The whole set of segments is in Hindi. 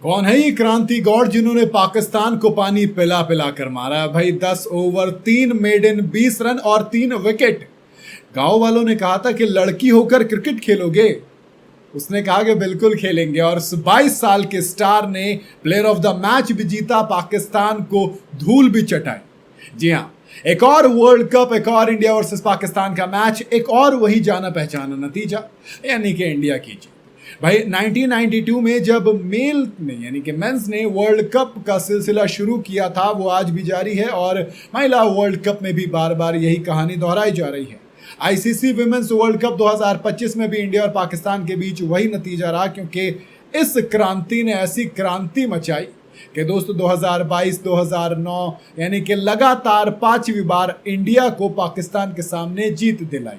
कौन है ये क्रांति गौड़ जिन्होंने पाकिस्तान को पानी पिला पिला कर मारा? भाई 10 ओवर 3 मेडन 20 रन और 3 विकेट। गांव वालों ने कहा था कि लड़की होकर क्रिकेट खेलोगे, उसने कहा कि बिल्कुल खेलेंगे और 22 साल के स्टार ने प्लेयर ऑफ द मैच भी जीता, पाकिस्तान को धूल भी चटाई। जी हाँ, एक और वर्ल्ड कप, एक और इंडिया वर्सेस पाकिस्तान का मैच, एक और वही जाना पहचाना नतीजा, यानी कि इंडिया की जीत। भाई 1992 में जब मेल ने यानी कि मेंस ने वर्ल्ड कप का सिलसिला शुरू किया था, वो आज भी जारी है और महिला वर्ल्ड कप में भी बार बार यही कहानी दोहराई जा रही है। आईसीसी विमेंस वर्ल्ड कप 2025 में भी इंडिया और पाकिस्तान के बीच वही नतीजा रहा, क्योंकि इस क्रांति ने ऐसी क्रांति मचाई कि दोस्तों 2022, 2009 यानी कि लगातार 5वीं बार इंडिया को पाकिस्तान के सामने जीत दिलाई।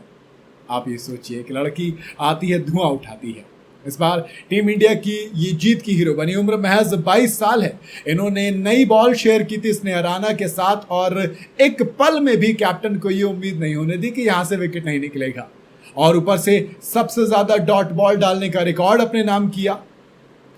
आप ये सोचिए कि लड़की आती है, धुआं उठाती है। इस बार टीम इंडिया की ये जीत की हीरो बनी। उम्र महज 22 साल है। इन्होंने नई बॉल शेयर की थी स्नेहा राणा के साथ और एक पल में भी कैप्टन को ये उम्मीद नहीं होने दी कि यहां से विकेट नहीं निकलेगा, और ऊपर से सबसे ज्यादा डॉट बॉल डालने का रिकॉर्ड अपने नाम किया।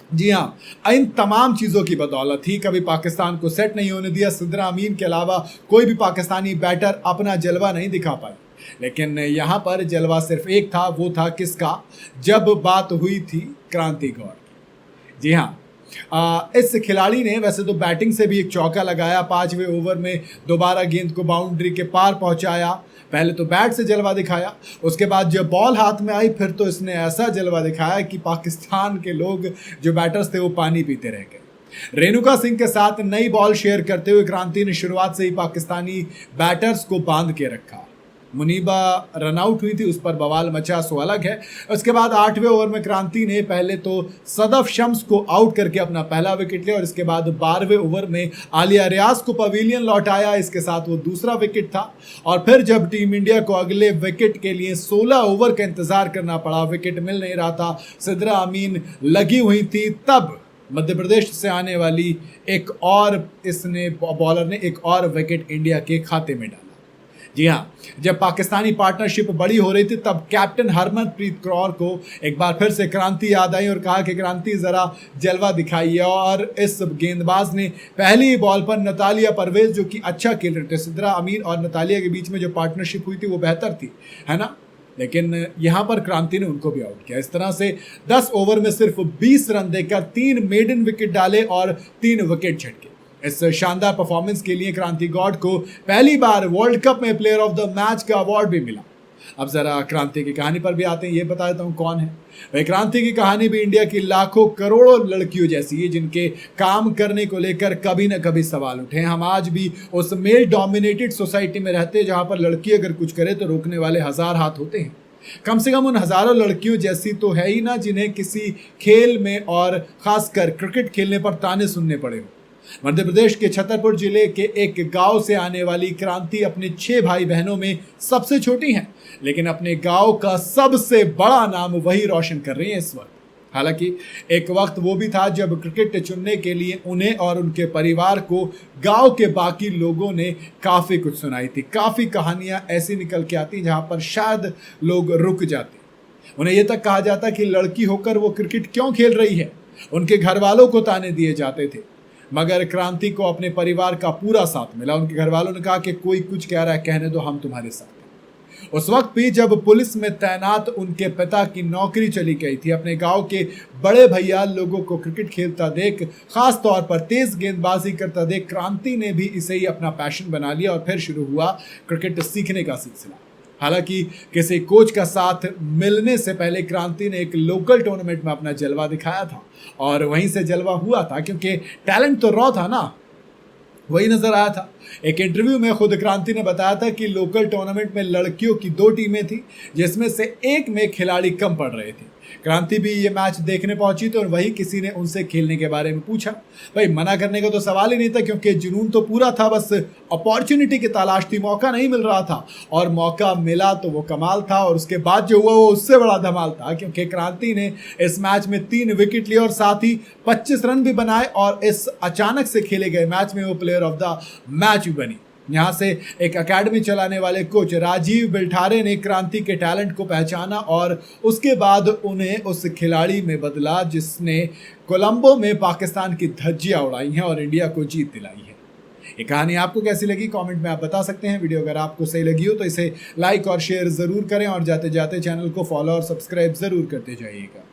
जी हाँ, इन तमाम चीज़ों की बदौलत ही कभी पाकिस्तान को सेट नहीं होने दिया। सिद्रा अमीन के अलावा कोई भी पाकिस्तानी बैटर अपना जलवा नहीं दिखा पाए, लेकिन यहाँ पर जलवा सिर्फ एक था, वो था किसका? जब बात हुई थी क्रांति गौड़ की। जी हाँ, इस खिलाड़ी ने वैसे तो बैटिंग से भी एक चौका लगाया, 5वें ओवर में दोबारा गेंद को बाउंड्री के पार पहुंचाया। पहले तो बैट से जलवा दिखाया, उसके बाद जब बॉल हाथ में आई फिर तो इसने ऐसा जलवा दिखाया कि पाकिस्तान के लोग जो बैटर्स थे वो पानी पीते रह गए। रेणुका सिंह के साथ नई बॉल शेयर करते हुए क्रांति ने शुरुआत से ही पाकिस्तानी बैटर्स को बांध के रखा। मुनीबा रनआउट हुई थी, उस पर बवाल मचा, सो अलग है। उसके बाद 8वें ओवर में क्रांति ने पहले तो सदफ शम्स को आउट करके अपना पहला विकेट लिया और इसके बाद 12वें ओवर में आलिया रियाज को पवेलियन लौटाया, इसके साथ वो दूसरा विकेट था। और फिर जब टीम इंडिया को अगले विकेट के लिए 16 ओवर का इंतजार करना पड़ा, विकेट मिल नहीं रहा था, सिद्रा अमीन लगी हुई थी, तब मध्य प्रदेश से आने वाली एक और बॉलर ने एक और विकेट इंडिया के खाते में डाला। जी हाँ, जब पाकिस्तानी पार्टनरशिप बड़ी हो रही थी तब कैप्टन हरमनप्रीत कौर को एक बार फिर से क्रांति याद आई और कहा कि क्रांति ज़रा जलवा दिखाइए। और इस गेंदबाज ने पहली बॉल पर नतालिया परवेज, जो कि अच्छा खेल रहे थे, सिद्रा अमीन और नतालिया के बीच में जो पार्टनरशिप हुई थी वो बेहतर थी, है ना, लेकिन यहाँ पर क्रांति ने उनको भी आउट किया। इस तरह से 10 ओवर में सिर्फ 20 रन देकर 3 मेडन विकेट डाले और 3 विकेट झटके। इस शानदार परफॉर्मेंस के लिए क्रांति गौड़ को पहली बार वर्ल्ड कप में प्लेयर ऑफ द मैच का अवार्ड भी मिला। अब जरा क्रांति की कहानी पर भी आते हैं, ये बता देता हूँ कौन है भाई। क्रांति की कहानी भी इंडिया की लाखों करोड़ों लड़कियों जैसी है जिनके काम करने को लेकर कभी ना कभी सवाल उठे। हम आज भी उस मेल डोमिनेटेड सोसाइटी में रहते हैं जहाँ पर लड़की अगर कुछ करे तो रोकने वाले 1000 हाथ होते हैं। कम से कम उन हजारों लड़कियों जैसी तो है ही ना जिन्हें किसी खेल में और खासकर क्रिकेट खेलने पर ताने सुनने पड़े हो। मध्य प्रदेश के छतरपुर जिले के एक गांव से आने वाली क्रांति अपने 6 भाई बहनों में सबसे छोटी हैं, लेकिन अपने गांव का सबसे बड़ा नाम वही रोशन कर रही हैं इस वक्त। हालांकि एक वक्त वो भी था जब क्रिकेट चुनने के लिए उन्हें और उनके परिवार को गांव के बाकी लोगों ने काफ़ी कुछ सुनाई थी। काफ़ी कहानियां ऐसी निकल के आती जहां पर शायद लोग रुक जाते। उन्हें यह तक कहा जाता कि लड़की होकर वो क्रिकेट क्यों खेल रही है। उनके घर वालों को ताने दिए जाते थे, मगर क्रांति को अपने परिवार का पूरा साथ मिला। उनके घर वालों ने कहा कि कोई कुछ कह रहा है, कहने दो, हम तुम्हारे साथ हैं। उस वक्त भी जब पुलिस में तैनात उनके पिता की नौकरी चली गई थी, अपने गांव के बड़े भैया लोगों को क्रिकेट खेलता देख, खास तौर पर तेज गेंदबाजी करता देख, क्रांति ने भी इसे ही अपना पैशन बना लिया और फिर शुरू हुआ क्रिकेट सीखने का सिलसिला। हालांकि किसी कोच का साथ मिलने से पहले क्रांति ने एक लोकल टूर्नामेंट में अपना जलवा दिखाया था और वहीं से जलवा हुआ था, क्योंकि टैलेंट तो रॉ था ना, वही नजर आया था। एक इंटरव्यू में खुद क्रांति ने बताया था कि लोकल टूर्नामेंट में लड़कियों की 2 टीमें थी जिसमें से एक में खिलाड़ी कम पड़ रहे थे। क्रांति भी ये मैच देखने पहुंची तो वही किसी ने उनसे खेलने के बारे में पूछा। भाई मना करने का तो सवाल ही नहीं था, क्योंकि जुनून तो पूरा था, बस अपॉर्चुनिटी की तलाश थी, मौका नहीं मिल रहा था और मौका मिला तो वो कमाल था। और उसके बाद जो हुआ वो उससे बड़ा धमाल था, क्योंकि क्रांति ने इस मैच में 3 विकेट लिए और साथ ही 25 रन भी बनाए और इस अचानक से खेले गए मैच में वो प्लेयर ऑफ द मैच भी बनी। यहाँ से एक एकेडमी चलाने वाले कोच राजीव बिल्ठारे ने क्रांति के टैलेंट को पहचाना और उसके बाद उन्हें उस खिलाड़ी में बदला जिसने कोलंबो में पाकिस्तान की धज्जियां उड़ाई हैं और इंडिया को जीत दिलाई है। ये कहानी आपको कैसी लगी कमेंट में आप बता सकते हैं। वीडियो अगर आपको सही लगी हो तो इसे लाइक और शेयर ज़रूर करें और जाते जाते चैनल को फॉलो और सब्सक्राइब ज़रूर करते जाइएगा।